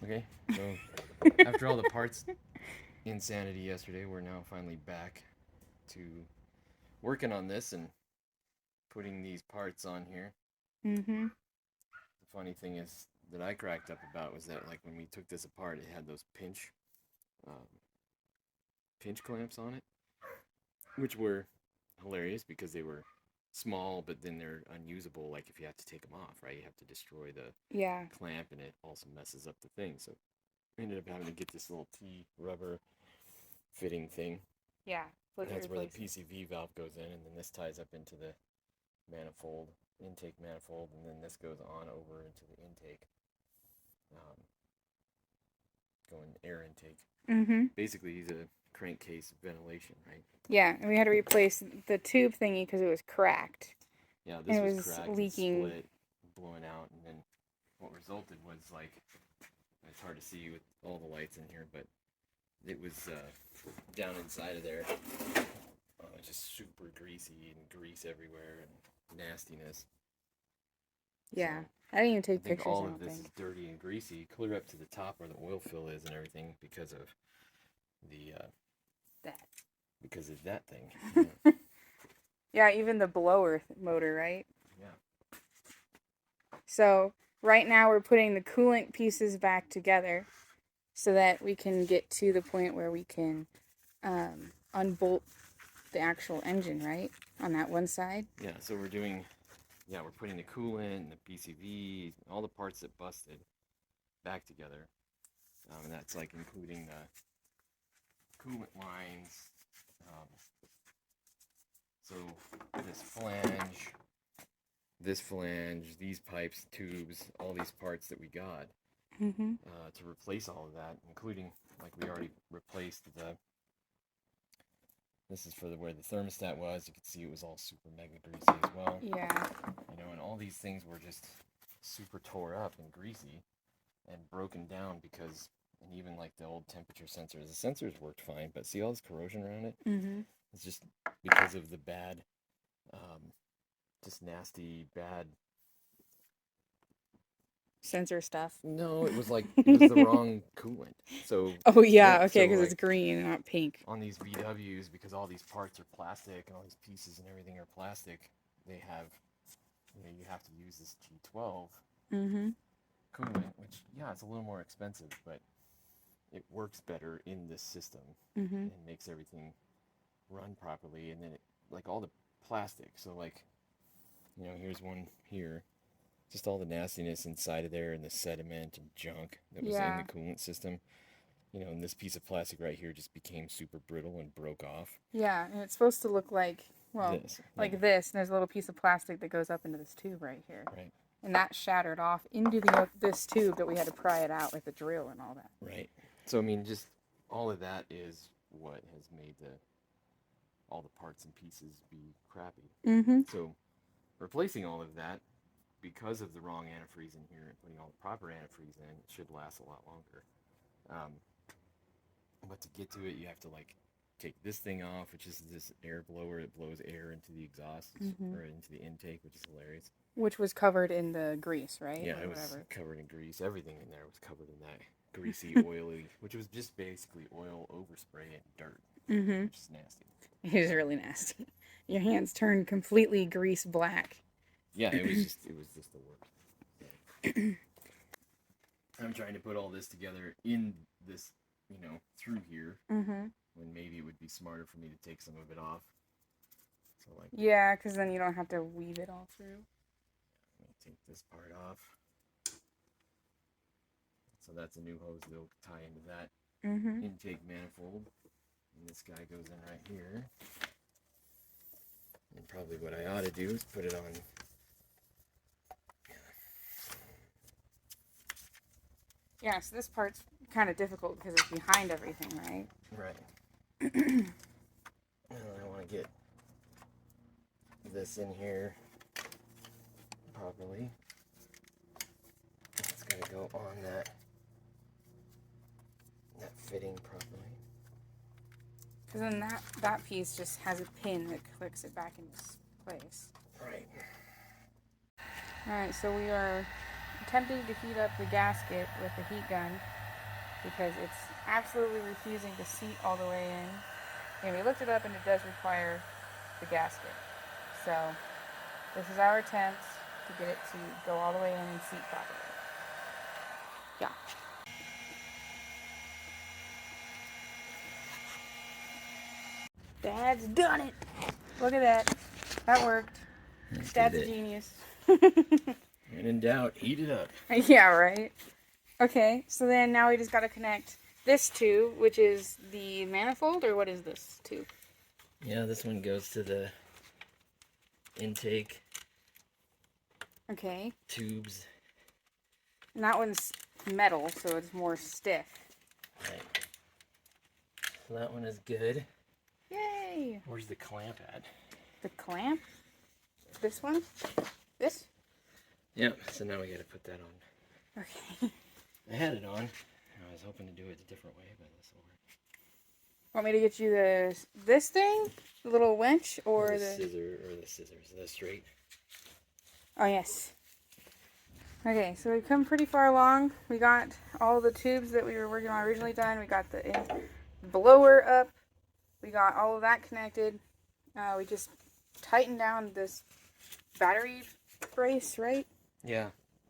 Okay, so after all the parts insanity yesterday, we're now finally back to working on this and putting these parts on here. Mm-hmm. The funny thing is that I cracked up about was that like when we took this apart, it had those um, pinch clamps on it, which were hilarious because they were small, but then they're unusable. Like if you have to take them off, right? You have to destroy the Yeah. clamp, and it also messes up the thing. So we ended up having to get this little T rubber fitting thing. Yeah. Flip it, That's where the replace it. PCV valve goes in, and then this ties up into the manifold, intake manifold, and then this goes on over into the intake, um, going air intake. Mm-hmm. Basically, the crankcase ventilation, right? Yeah, and we had to replace the tube thingy because it was cracked Yeah, and this it was was cracked and leaking. split, blowing out, and then what resulted was like it's hard to see with all the lights in here, but it was down inside of there, just super greasy and grease everywhere and nastiness. So Yeah. I didn't even I take think pictures, I all of don't this is think. dirty and greasy, clear up to the top where the oil fill is and everything the That. because of that thing. Yeah. Yeah, even the blower motor, right? Yeah. So right now we're putting the coolant pieces back together so that we can get to the point where we can unbolt the actual engine, right? On that one side. Yeah. So we're putting the coolant and the PCV, all the parts that busted back together, and that's like including the coolant lines. Um, so this flange, these pipes, tubes, all these parts that we got Mm-hmm. to replace all of that, including like we already replaced the. This is for where the thermostat was. You could see it was all super mega greasy as well. Yeah. And all these things were just super tore up and greasy and broken down because, and even like the old temperature sensors, the sensors worked fine, but see all this corrosion around it? Mm-hmm. It's just because of the bad, um, just nasty, bad. Sensor stuff. No, it was the wrong coolant. So Oh yeah, yeah, okay, so because like it's green, not pink. on these VWs, because all these parts are plastic and all these pieces and everything are plastic, they have, you have to use this G12 Mm-hmm. coolant, which yeah, it's a little more expensive, but it works better in this system Mm-hmm. and makes everything run properly. And then like all the plastic, so like here's one here, just all the nastiness inside of there and the sediment and junk that was in the Yeah. coolant system. And this piece of plastic right here just became super brittle and broke off. Yeah, and it's supposed to look like, well, This, yeah, like this, and there's a little piece of plastic that goes up into this tube right here. right, And that shattered off into the this tube that we had to pry it out with a drill and all that. right. So I mean, just all of that is what has made the all the parts and pieces be crappy. Mm-hmm. So replacing all of that because of the wrong antifreeze in here and putting all the proper antifreeze in, it should last a lot longer. Um, but to get to it, you have to like take this thing off, which is this air blower. It blows air into the exhaust Mm-hmm. or into the intake, which is hilarious. Which was covered in the grease, right? Yeah, Or it was whatever. covered in grease. Everything in there was covered in that greasy, oily, which was just basically oil overspray and dirt, Mm-hmm. which is nasty. It was So really nasty. Your hands turned completely grease black. yeah, it was just the worst. So I'm trying to put all this together in this, through here, Mm-hmm. when maybe it would be smarter for me to take some of it off. So like, Yeah, because then you don't have to weave it all through. let me take this part off. So that's a new hose that'll tie into that Mm-hmm. intake manifold. And this guy goes in right here. And probably what I ought to do is put it on. Yeah, so this part's kind of difficult because it's behind everything, right? Right. And I want to get this in here properly. It's got to go on that fitting properly. Because then that piece just has a pin that clicks it back into place. Right. All right, so we are attempting to heat up the gasket with the heat gun because it's absolutely refusing to seat all the way in. And we looked it up and it does require the gasket. So this is our attempt to get it to go all the way in and seat properly. Yeah. Dad's done it. Look at that. That worked. Dad's a genius. When in doubt, heat it up. Yeah, right? Okay, so then now we just got to connect this tube, which is the manifold, or what is this tube? Yeah, this one goes to the intake. Okay. Tubes. And that one's metal, so it's more stiff. Right. So that one is good. Yay! Where's the clamp at? The clamp? This one? This? Yep, so now we gotta put that on. Okay. I had it on. I was hoping to do it a different way, but this will work. Want me to get you this thing? The little winch? Or the scissors, the straight. Oh, yes. Okay, so we've come pretty far along. We got all the tubes that we were working on originally done. We got the blower up. We got all of that connected. We just tightened down this battery brace, right? Yeah.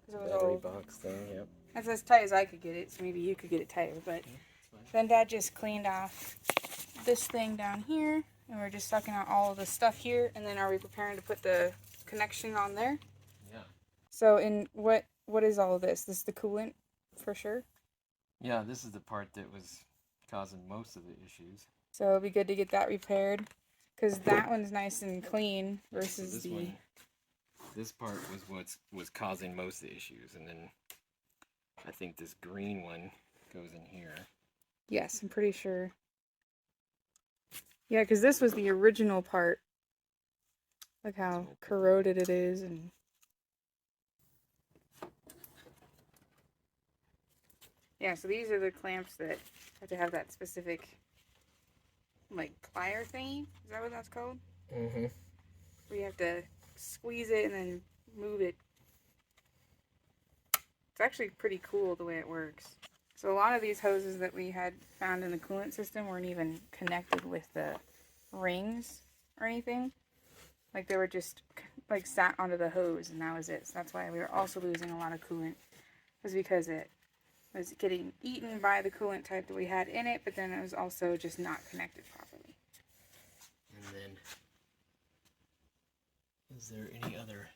Battery box thing, yep. That's as tight as I could get it, so maybe you could get it tighter. But then Dad just cleaned off this thing down here, and we're just sucking out all of the stuff here. And then are we preparing to put the connection on there? Yeah. So in what is all of this? This is the coolant, for sure? Yeah, this is the part that was causing most of the issues. So it'll be good to get that repaired, because that one's nice and clean versus so this part was was causing most of the issues, and then I think this green one goes in here. Yes, I'm pretty sure. Yeah, because this was the original part. Look how corroded it is, and yeah, so these are the clamps that have to have that specific, like, plier thingy. Is that what that's called? Mm-hmm. Where you have to squeeze it and then move it. It's actually pretty cool the way it works. So a lot of these hoses that we had found in the coolant system weren't even connected with the rings or anything. Like, they were just, like, sat onto the hose, and that was it. So that's why we were also losing a lot of coolant. It was because it was getting eaten by the coolant type that we had in it, but then it was also just not connected properly. And then, is there any other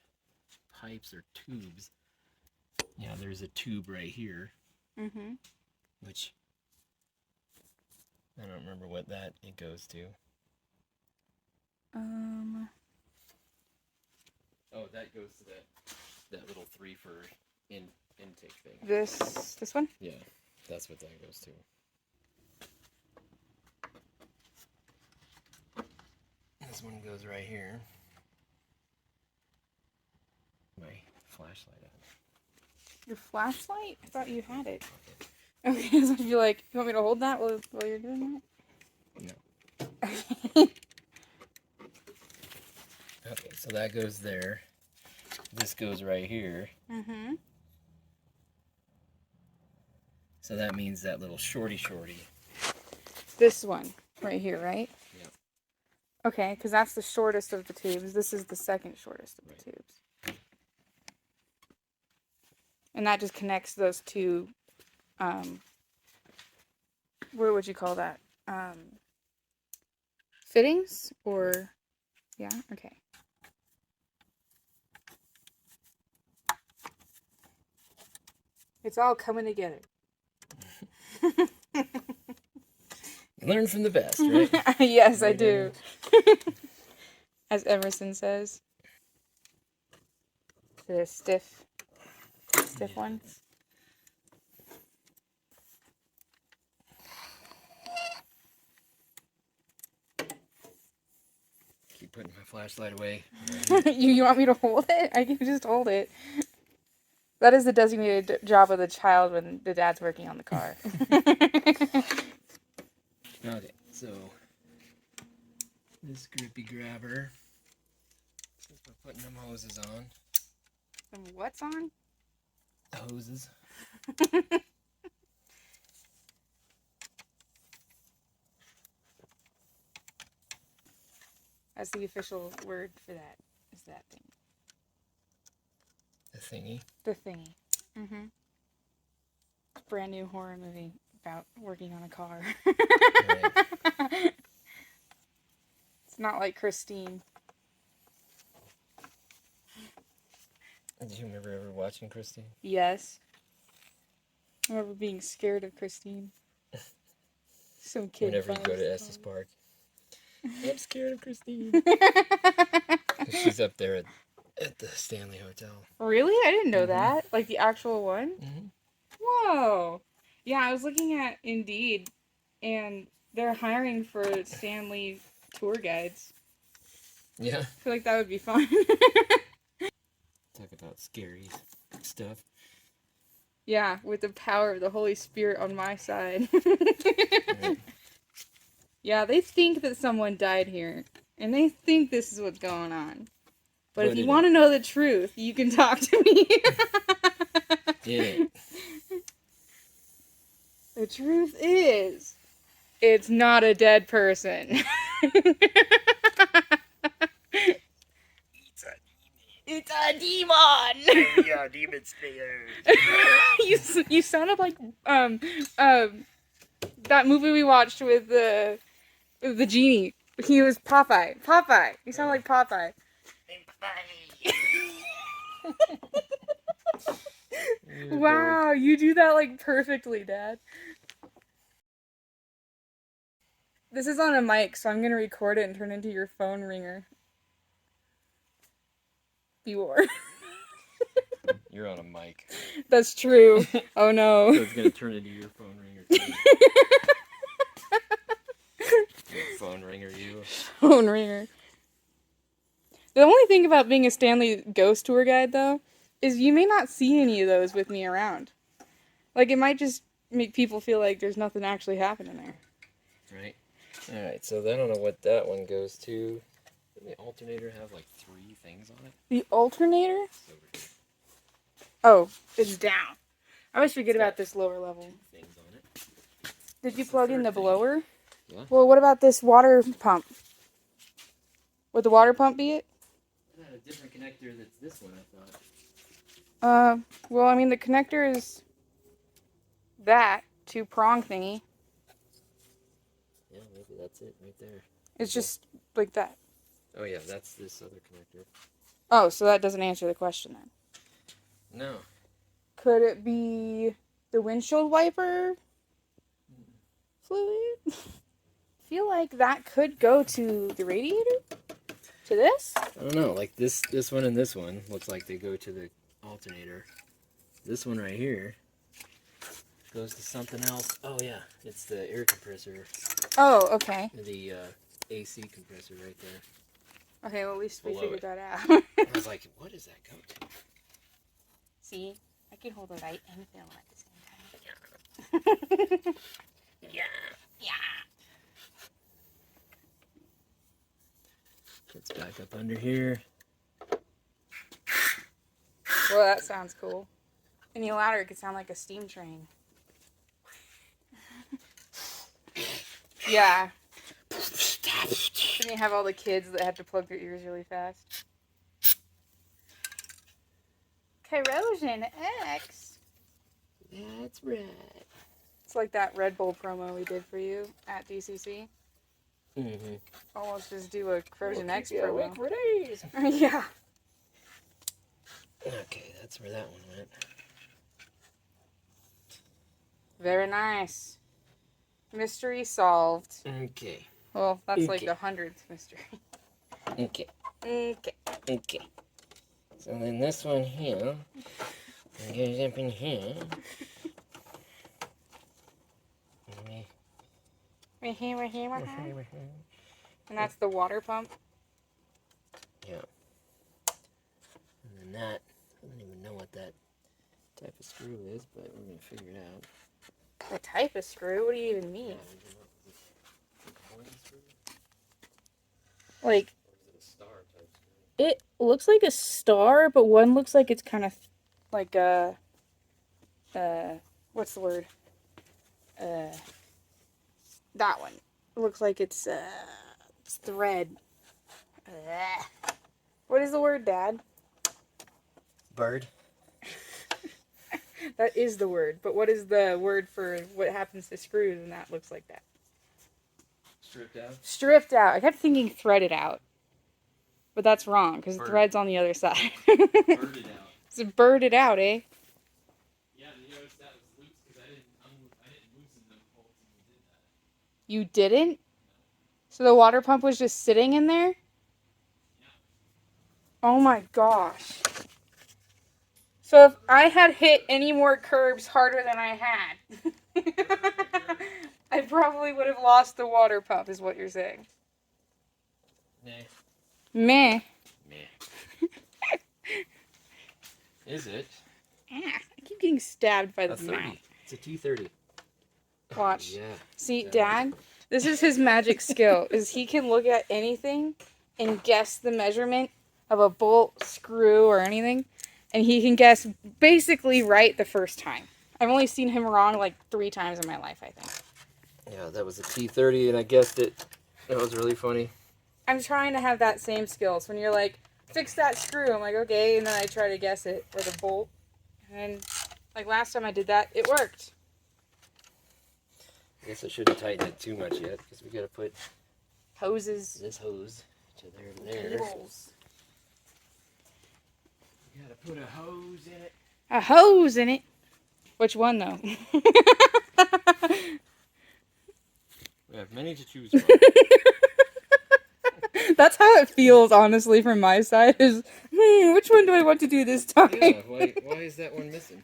pipes or tubes? Yeah, there's a tube right here. Mm-hmm. Which, I don't remember what that it goes to. Oh, that goes to that little 3 for intake thing. This one? Yeah, that's what that goes to. This one goes right here. My flashlight on. Your flashlight? I thought you had it. Okay, so you're like, you want me to hold that while you're doing that? No. Okay, so that goes there. This goes right here. Mm-hmm. So that means that little shorty. This one right here, right? Yeah. Okay, because that's the shortest of the tubes. This is the second shortest of the tubes. And that just connects those two, what would you call that? Fittings? Or, yeah, okay. It's all coming together. Learn from the best, right? Yes, I do. As Emerson says. The stiff one. Keep putting my flashlight away. You want me to hold it? I can just hold it. That is the designated job of the child when the dad's working on the car. Okay, so this grippy grabber, since we're putting them hoses on. And what's on? hoses. That's the official word for that. Is that thing? The thingy. The thingy. Mm-hmm. It's a brand new horror movie about working on a car. Right. It's not like Christine. Do you remember ever watching Christine? Yes. I remember being scared of Christine. Some kid. Whenever you go to Estes Park. I'm scared of Christine. She's up there at the Stanley Hotel. Really? I didn't know Mhm. that. Like the actual one? Mm-hmm. Whoa. Yeah, I was looking at Indeed, and they're hiring for Stanley tour guides. Yeah. I feel like that would be fun. Talk about scary stuff. Yeah, with the power of the Holy Spirit on my side. Right. Yeah, they think that someone died here, and they think this is what's going on. But if you want to know the truth, you can talk to me. Yeah. The truth is, it's not a dead person. It's a demon. Yeah, demon slayer. You sounded like that movie we watched with the genie. He was Popeye. Popeye. You sound like Popeye. Wow, you do that like perfectly, Dad. This is on a mic, so I'm gonna record it and turn it into your phone ringer. Beware. You're on a mic. That's true. Oh no. So it's gonna turn into your phone ringer too. Phone ringer you. Phone ringer. The only thing about being a Stanley ghost tour guide, though, is you may not see any of those with me around. Like, it might just make people feel like there's nothing actually happening there. Right. Alright, so I don't know what that one goes to. Doesn't the alternator have like 3 things on it? The alternator? It's over here. Oh, it's down. I always forget about this lower level. 2 things on it. Did you plug in the blower? Yeah. Well, what about this water pump? Would the water pump be it? It had a different connector that's this one, I thought. Well, I mean, the connector is that 2-prong thingy. Yeah, maybe that's it right there. It's just like that. Oh yeah, that's this other connector. Oh, so that doesn't answer the question then. No. Could it be the windshield wiper fluid? I feel like that could go to the radiator? To this? I don't know, like this one and this one looks like they go to the alternator. This one right here goes to something else. Oh yeah, it's the air compressor. Oh, okay. The AC compressor right there. Okay, well at least we Below figured it. that out. I was like, what does that go to? See, I can hold a light and film at the same time. Yeah. Yeah. It's back up under here. Well, that sounds cool. Any louder, it could sound like a steam train. Yeah. Then you have all the kids that have to plug their ears really fast. Corrosion X. That's right. It's like that Red Bull promo we did for you at DCC. Mm-hmm. Almost just do a Corrosion X promo. Awake for days. Yeah. Okay, that's where that one went. Very nice. Mystery solved. Okay. Well, that's like Okay. the 100th mystery. Okay. Okay. Okay. So then this one here goes up in here. Right here, right here, right here. And that's the water pump. Yeah. And then that, I don't even know what that type of screw is, but we're going to figure it out. The type of screw? What do you even mean? Yeah, is it a Allen screw? Like, Or is it a star type screw? it looks like a star, but one looks like it's kind of like a what's the word? That one. It looks like it's thread. What is the word, Dad? Bird. That is the word, but what is the word for what happens to screws and that looks like that? Stripped out. Stripped out. I kept thinking threaded out, but that's wrong because the thread's on the other side. Birded out. So birded out, eh? Yeah, you noticed that was loose because I didn't loosen the bolts when we did that. You didn't? So the water pump was just sitting in there? Yeah. Oh my gosh. So if I had hit any more curbs harder than I had, I probably would have lost the water pump, is what you're saying. Nah. Meh. Meh. Is it? I keep getting stabbed by the That's mouth. 30. It's a T30. Watch. Yeah. See, Yeah. Dad, this is his magic skill, is he can look at anything and guess the measurement of a bolt, screw, or anything, and he can guess basically right the first time. I've only seen him wrong like 3 times in my life, I think. Yeah, that was a T30 and I guessed it. That was really funny. I'm trying to have that same skills. When you're like, fix that screw, I'm like, okay, and then I try to guess it, or the bolt. And like last time I did that, it worked. I guess I shouldn't tighten it too much yet because we got to put Hoses. this hose to there to there. Cables. You got to put a hose in it. A hose in it. Which one though? We have many to choose from. That's how it feels, honestly, from my side. Is which one do I want to do this time? Yeah, why is that one missing?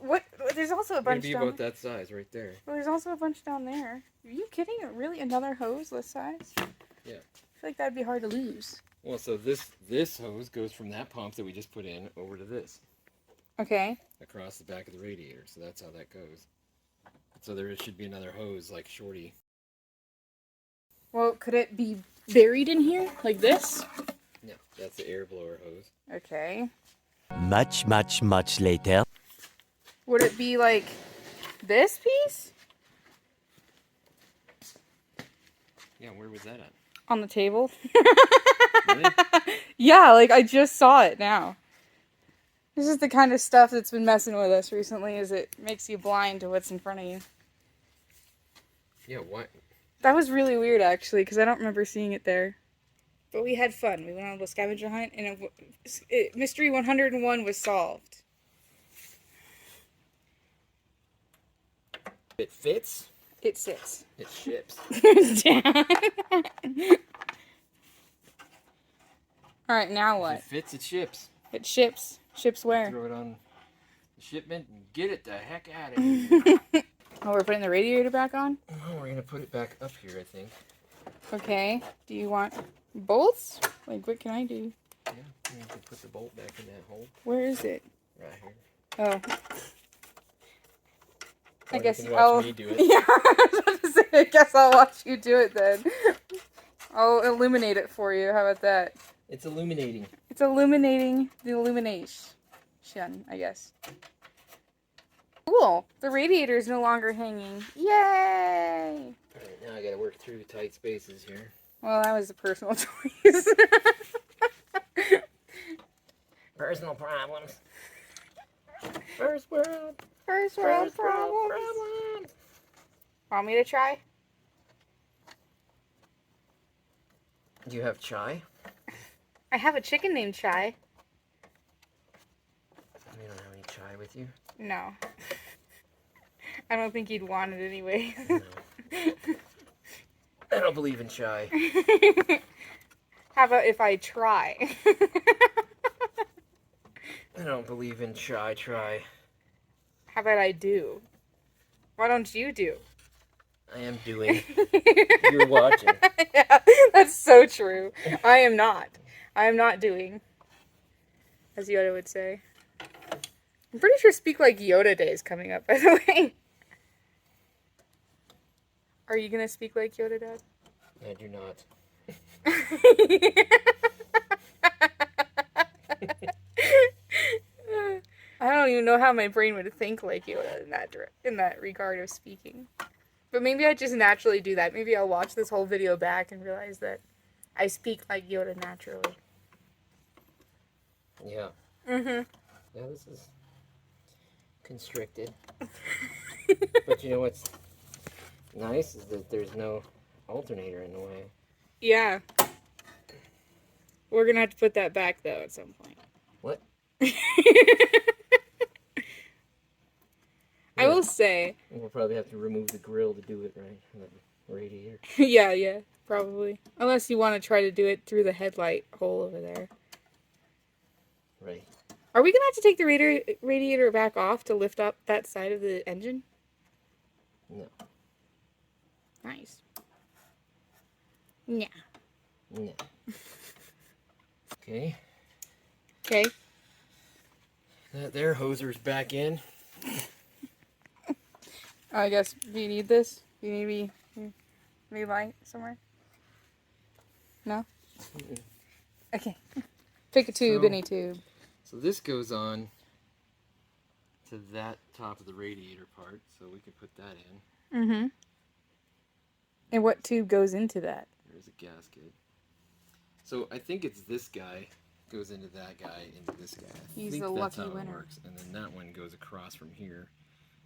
What? There's also a It's gonna bunch be down about there. that size right there. Well, there's also a bunch down there. Are you kidding? Really, another hose this size? Yeah. I feel like that'd be hard to lose. Well, so this hose goes from that pump that we just put in over to this Okay. across the back of the radiator. So that's how that goes. So there should be another hose like Shorty. Well, could it be buried in here like this? No, that's the air blower hose. Okay. Much, much, much later. Would it be like this piece? Yeah, where was that at? On the table? Really? Yeah, like I just saw it now. This is the kind of stuff that's been messing with us recently, is it makes you blind to what's in front of you. Yeah, what? That was really weird, actually, because I don't remember seeing it there. But we had fun. We went on a little scavenger hunt, and Mystery 101 was solved. It fits. It sits. It ships. Alright, now If what? it fits, it ships. It ships. Ships where? Throw it on the shipment and get it the heck out of here. Oh, we're putting the radiator back on? Oh, we're gonna put it back up here, I think. Okay. Do you want bolts? Like, what can I do? Yeah, you can put the bolt back in that hole Where is it? right here. Oh. Or I guess you can watch I'll me do it. Yeah, I was about to say, I guess I'll watch you do it then. I'll illuminate it for you. How about that? It's illuminating. It's illuminating the illumination, I guess. Cool. The radiator is no longer hanging. Yay! Alright, now I gotta work through tight spaces here. Well, that was a personal choice. Personal problems. First world. First world problems. Want me to try? Do you have chai? I have a chicken named Chai. You don't have any chai with you? No. I don't think you'd want it anyway. No. I don't believe in chai. How about if I try? I don't believe in chai try. How about I do? Why don't you do? I am doing. You're watching. Yeah, that's so true. I am not. I am not doing. As Yoda would say. I'm pretty sure Speak Like Yoda Day is coming up, by the way. Are you gonna speak like Yoda, Dad? I do not. I don't even know how my brain would think like Yoda in that regard of speaking. But maybe I just naturally do that. Maybe I'll watch this whole video back and realize that I speak like Yoda naturally. Yeah. Mm-hmm. Yeah, this is constricted. But you know what's nice is that there's no alternator in the way. Yeah. We're gonna have to put that back though at some point. What? I will say. We'll probably have to remove the grill to do it, right? The radiator. Yeah, probably. Unless you want to try to do it through the headlight hole over there. Right. Are we gonna have to take the radiator back off to lift up that side of the engine? No. Nice. Yeah. No. Okay. Okay. That there hoser's back in. I guess, do you need this? Do you need me light somewhere? No? Mm-mm. Okay. Pick a tube, any tube. So this goes on to that top of the radiator part, so we can put that in. Mm-hmm. And what tube goes into that? There's a gasket. So I think it's this guy goes into that guy into this guy. I He's think the that's lucky how winner. It works. And then that one goes across from here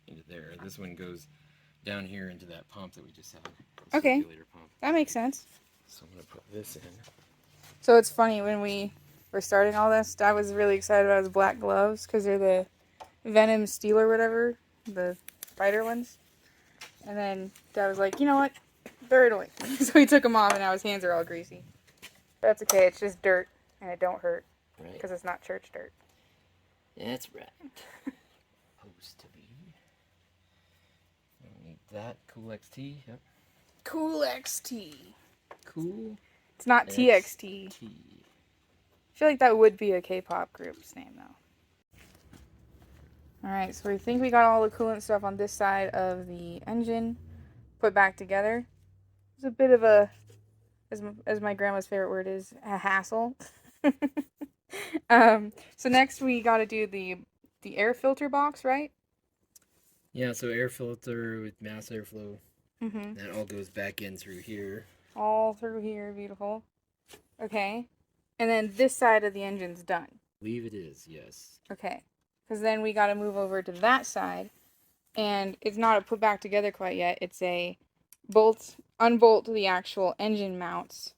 into there. This one goes down here into that pump that we just had. The Okay. circulator pump. That makes sense. So I'm gonna put this in. So it's funny, when we were starting all this, Dad was really excited about his black gloves because they're the Venom Steel or whatever, the spider ones. And then Dad was like, you know what? They're annoying. So he took them off and now his hands are all greasy. That's okay, it's just dirt and it don't hurt Right. because it's not church dirt. That's right. Supposed to be. I don't need that. Cool XT. Yep. Cool XT. Cool. It's not TXT. XT. I feel like that would be a K-pop group's name though. Alright, so we think we got all the coolant stuff on this side of the engine put back together. It's a bit of a, as my grandma's favorite word is, a hassle. So next we got to do the air filter box, right? Yeah, so air filter with mass airflow. Mm-hmm. That all goes back in through here. All through here, beautiful. Okay. And then this side of the engine's done. Believe it is, yes. Okay. Because then we got to move over to that side. And it's not a put back together quite yet. It's a unbolt the actual engine mounts.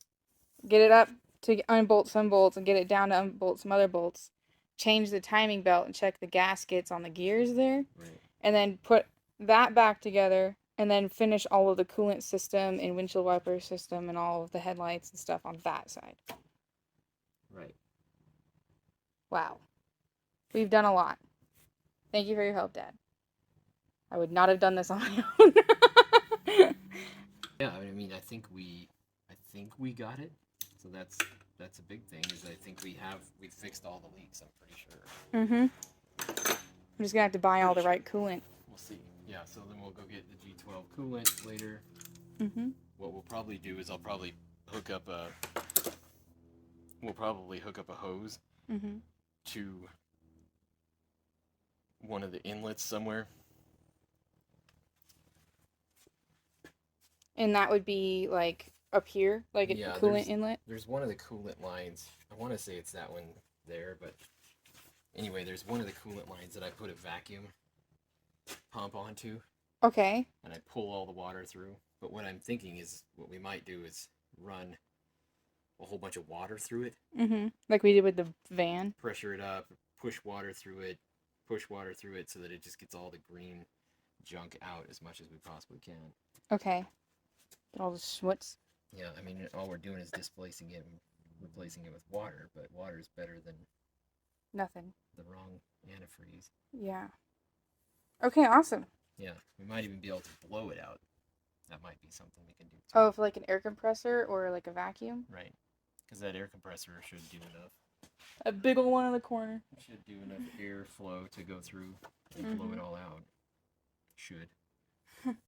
Get it up to unbolt some bolts and get it down to unbolt some other bolts. Change the timing belt and check the gaskets on the gears there. Right. And then put that back together. And then finish all of the coolant system and windshield wiper system and all of the headlights and stuff on that side. Right. Wow. We've done a lot. Thank you for your help, Dad. I would not have done this on my own. Yeah, I mean, I think we got it. So that's a big thing. Is I think we fixed all the leaks. I'm pretty sure. Mm-hmm. I'm just gonna have to buy all the right coolant. We'll see. Yeah. So then we'll go get the G12 coolant later. Mm-hmm. What we'll probably do is I'll probably hook up a hose Mm-hmm. to one of the inlets somewhere. And that would be like up here, like Yeah, a coolant inlet. There's one of the coolant lines. I want to say it's that one there, but anyway, there's one of the coolant lines that I put a vacuum pump onto, Okay. and I pull all the water through. But what I'm thinking is what we might do is run a whole bunch of water through it, Mm-hmm. Like we did with the van. pressure it up, push water through it so that it just gets all the green junk out as much as we possibly can. Okay. Get all the schmutz. Yeah, I mean, all we're doing is displacing it and replacing it with water, but water is better than Nothing. the wrong antifreeze. Yeah. Okay, awesome. Yeah, we might even be able to blow it out. That might be something we can do too. Oh, for like an air compressor or like a vacuum? Right, because that air compressor should do enough. A big old one in the corner. Should do enough airflow to go through and blow it all out. Should.